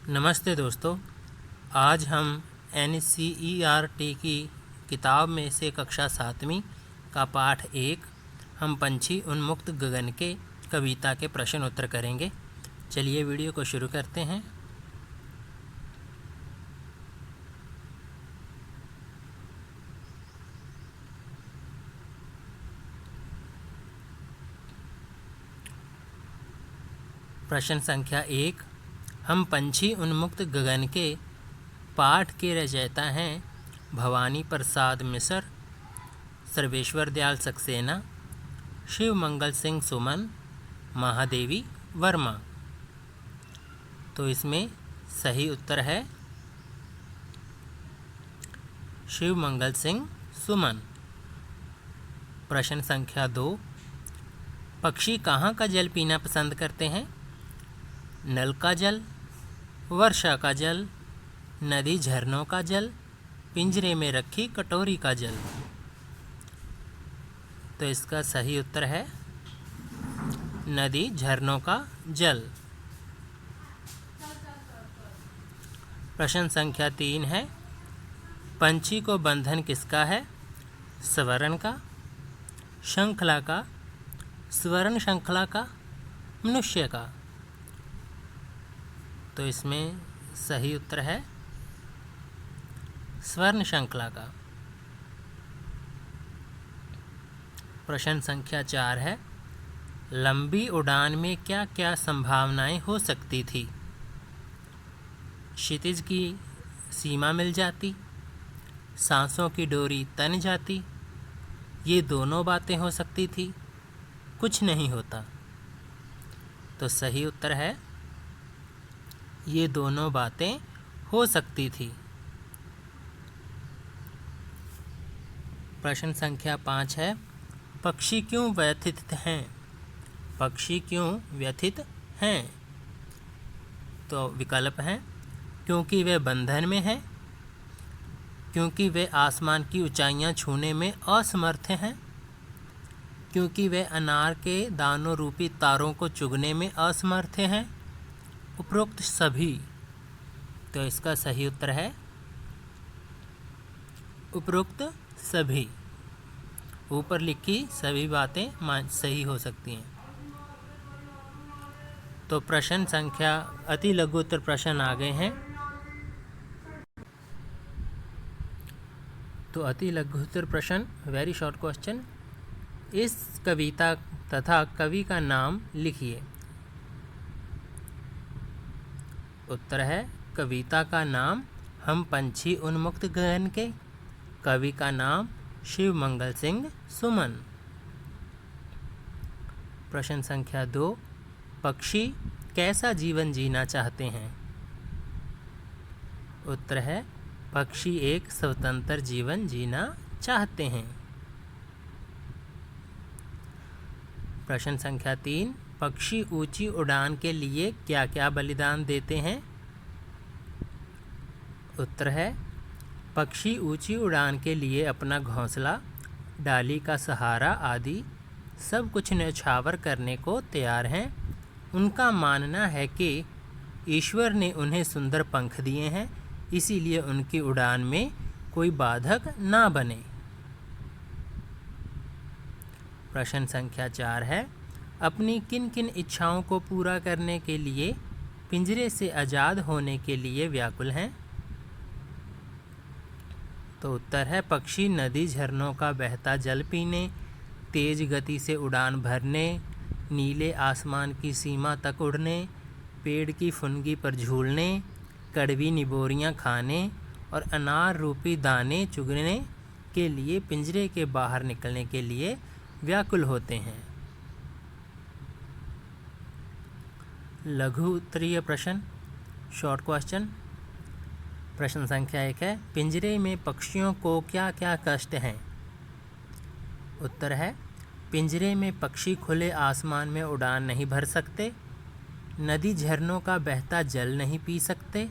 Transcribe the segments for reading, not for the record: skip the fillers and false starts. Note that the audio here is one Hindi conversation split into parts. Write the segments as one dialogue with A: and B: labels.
A: नमस्ते दोस्तों। आज हम NCERT की किताब में से कक्षा 7वीं का पाठ 1 हम पंछी उन्मुक्त गगन के कविता के प्रश्न उत्तर करेंगे। चलिए वीडियो को शुरू करते हैं। प्रश्न संख्या 1। हम पंछी उन्मुक्त गगन के पाठ के रचयिता हैं भवानी प्रसाद मिश्र, सर्वेश्वर दयाल सक्सेना, शिव मंगल सिंह सुमन, महादेवी वर्मा। तो इसमें सही उत्तर है शिव मंगल सिंह सुमन। प्रश्न संख्या 2। पक्षी कहाँ का जल पीना पसंद करते हैं? नल का जल, वर्षा का जल, नदी झरनों का जल, पिंजरे में रखी कटोरी का जल। तो इसका सही उत्तर है नदी झरनों का जल। प्रश्न संख्या 3 है। पंछी को बंधन किसका है? स्वर्ण का, श्रृंखला का, स्वर्ण श्रृंखला का, मनुष्य का। तो इसमें सही उत्तर है स्वर्ण श्रृंखला का। प्रश्न संख्या 4 है। लंबी उड़ान में क्या क्या संभावनाएं हो सकती थी? क्षितिज की सीमा मिल जाती, सांसों की डोरी तन जाती, ये दोनों बातें हो सकती थी, कुछ नहीं होता। तो सही उत्तर है ये दोनों बातें हो सकती थी। प्रश्न संख्या 5 है। पक्षी क्यों व्यथित हैं? पक्षी क्यों व्यथित हैं? तो विकल्प हैं क्योंकि वे बंधन में हैं, क्योंकि वे आसमान की ऊंचाइयां छूने में असमर्थ हैं, क्योंकि वे अनार के दानों रूपी तारों को चुगने में असमर्थ हैं, उपरोक्त सभी। तो इसका सही उत्तर है उपरोक्त सभी। ऊपर लिखी सभी बातें सही हो सकती हैं। तो प्रश्न संख्या अति लघु उत्तर प्रश्न आ गए हैं। तो अति लघु उत्तर प्रश्न, वेरी शॉर्ट क्वेश्चन। इस कविता तथा कवि का नाम लिखिए। उत्तर है कविता का नाम हम पंछी उन्मुक्त गगन के, कवि का नाम शिव मंगल सिंह सुमन। प्रश्न संख्या 2। पक्षी कैसा जीवन जीना चाहते हैं? उत्तर है पक्षी एक स्वतंत्र जीवन जीना चाहते हैं। प्रश्न संख्या 3। पक्षी ऊंची उड़ान के लिए क्या क्या बलिदान देते हैं? उत्तर है पक्षी ऊंची उड़ान के लिए अपना घोंसला, डाली का सहारा आदि सब कुछ न्यौछावर करने को तैयार हैं। उनका मानना है कि ईश्वर ने उन्हें सुंदर पंख दिए हैं, इसीलिए उनकी उड़ान में कोई बाधक ना बने। प्रश्न संख्या 4 है। अपनी किन किन इच्छाओं को पूरा करने के लिए पिंजरे से आज़ाद होने के लिए व्याकुल हैं? तो उत्तर है पक्षी नदी झरनों का बहता जल पीने, तेज गति से उड़ान भरने, नीले आसमान की सीमा तक उड़ने, पेड़ की फुनगी पर झूलने, कड़वी निबोरियां खाने और अनार रूपी दाने चुगने के लिए पिंजरे के बाहर निकलने के लिए व्याकुल होते हैं। लघु उत्तरीय प्रश्न, शॉर्ट क्वेश्चन। प्रश्न संख्या 1 है। पिंजरे में पक्षियों को क्या क्या कष्ट हैं? उत्तर है पिंजरे में पक्षी खुले आसमान में उड़ान नहीं भर सकते, नदी झरनों का बहता जल नहीं पी सकते,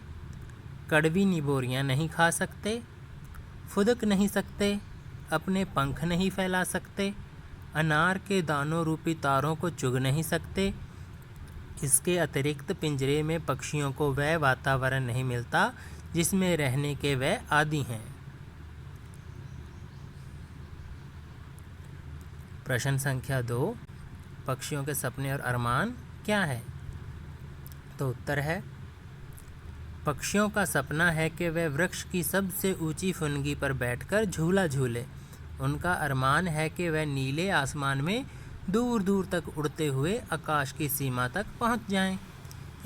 A: कड़वी निबोरियां नहीं खा सकते, फुदक नहीं सकते, अपने पंख नहीं फैला सकते, अनार के दानों रूपी तारों को चुग नहीं सकते, इसके अतिरिक्त पिंजरे में पक्षियों को वह वातावरण नहीं मिलता जिसमें रहने के वह आदी हैं। प्रश्न संख्या 2, पक्षियों के सपने और अरमान क्या है? तो उत्तर है, पक्षियों का सपना है कि वे वृक्ष की सबसे ऊंची फुनगी पर बैठकर झूला झूले। उनका अरमान है कि वह नीले आसमान में दूर दूर तक उड़ते हुए आकाश की सीमा तक पहुंच जाएं।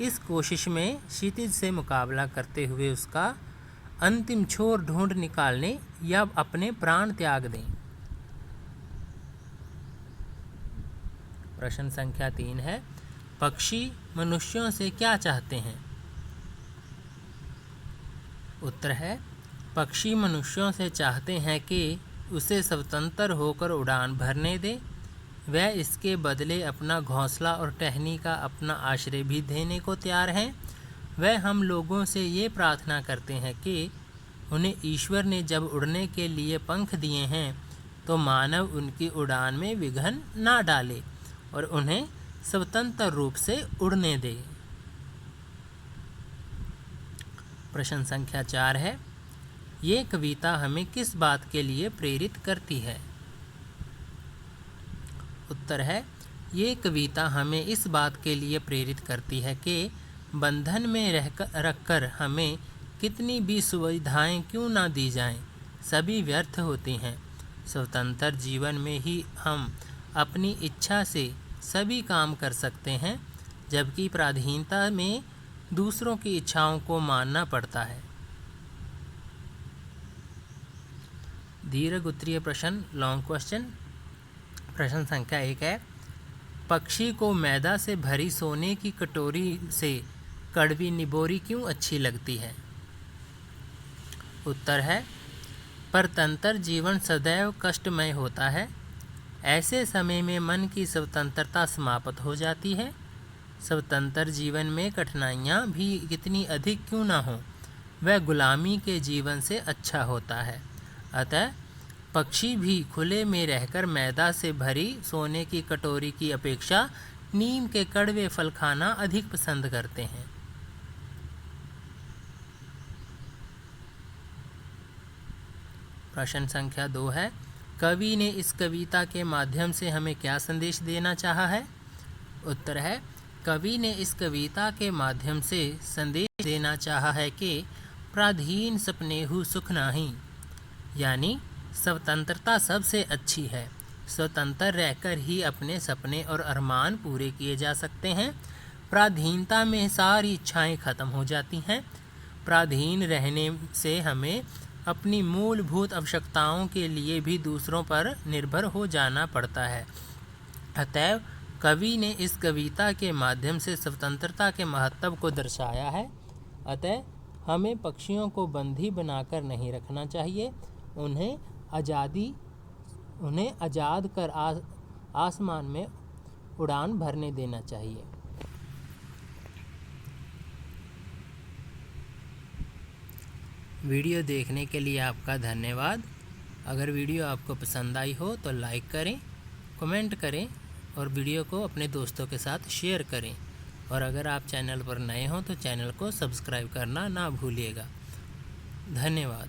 A: इस कोशिश में क्षितिज से मुकाबला करते हुए उसका अंतिम छोर ढूंढ निकालने या अपने प्राण त्याग दें। प्रश्न संख्या 3 है, पक्षी मनुष्यों से क्या चाहते हैं? उत्तर है, पक्षी मनुष्यों से चाहते हैं कि उसे स्वतंत्र होकर उड़ान भरने दे। वह इसके बदले अपना घोंसला और टहनी का अपना आश्रय भी देने को तैयार हैं। वह हम लोगों से ये प्रार्थना करते हैं कि उन्हें ईश्वर ने जब उड़ने के लिए पंख दिए हैं तो मानव उनकी उड़ान में विघ्न ना डाले और उन्हें स्वतंत्र रूप से उड़ने दे। प्रश्न संख्या 4 है, ये कविता हमें किस बात के लिए प्रेरित करती है? उत्तर है, ये कविता हमें इस बात के लिए प्रेरित करती है कि बंधन में रखकर हमें कितनी भी सुविधाएं क्यों ना दी जाएं, सभी व्यर्थ होती हैं। स्वतंत्र जीवन में ही हम अपनी इच्छा से सभी काम कर सकते हैं, जबकि पराधीनता में दूसरों की इच्छाओं को मानना पड़ता है। दीर्घ उत्तरीय प्रश्न, लॉन्ग क्वेश्चन। प्रश्न संख्या 1 है, पक्षी को मैदा से भरी सोने की कटोरी से कड़वी निबोरी क्यों अच्छी लगती है? उत्तर है, परतंत्र जीवन सदैव कष्टमय होता है। ऐसे समय में मन की स्वतंत्रता समाप्त हो जाती है। स्वतंत्र जीवन में कठिनाइयाँ भी कितनी अधिक क्यों ना हो, वह गुलामी के जीवन से अच्छा होता है। अतः पक्षी भी खुले में रहकर मैदा से भरी सोने की कटोरी की अपेक्षा नीम के कड़वे फल खाना अधिक पसंद करते हैं। प्रश्न संख्या 2 है, कवि ने इस कविता के माध्यम से हमें क्या संदेश देना चाहा है? उत्तर है, कवि ने इस कविता के माध्यम से संदेश देना चाहा है कि पराधीन सपनेहु सुख नाही, यानी स्वतंत्रता सबसे अच्छी है। स्वतंत्र रहकर ही अपने सपने और अरमान पूरे किए जा सकते हैं। पराधीनता में सारी इच्छाएं खत्म हो जाती हैं। पराधीन रहने से हमें अपनी मूलभूत आवश्यकताओं के लिए भी दूसरों पर निर्भर हो जाना पड़ता है। अतएव कवि ने इस कविता के माध्यम से स्वतंत्रता के महत्व को दर्शाया है। अतः हमें पक्षियों को बंदी बनाकर नहीं रखना चाहिए, उन्हें आज़ाद कर आसमान में उड़ान भरने देना चाहिए। वीडियो देखने के लिए आपका धन्यवाद। अगर वीडियो आपको पसंद आई हो तो लाइक करें, कमेंट करें और वीडियो को अपने दोस्तों के साथ शेयर करें। और अगर आप चैनल पर नए हों तो चैनल को सब्सक्राइब करना ना भूलिएगा। धन्यवाद।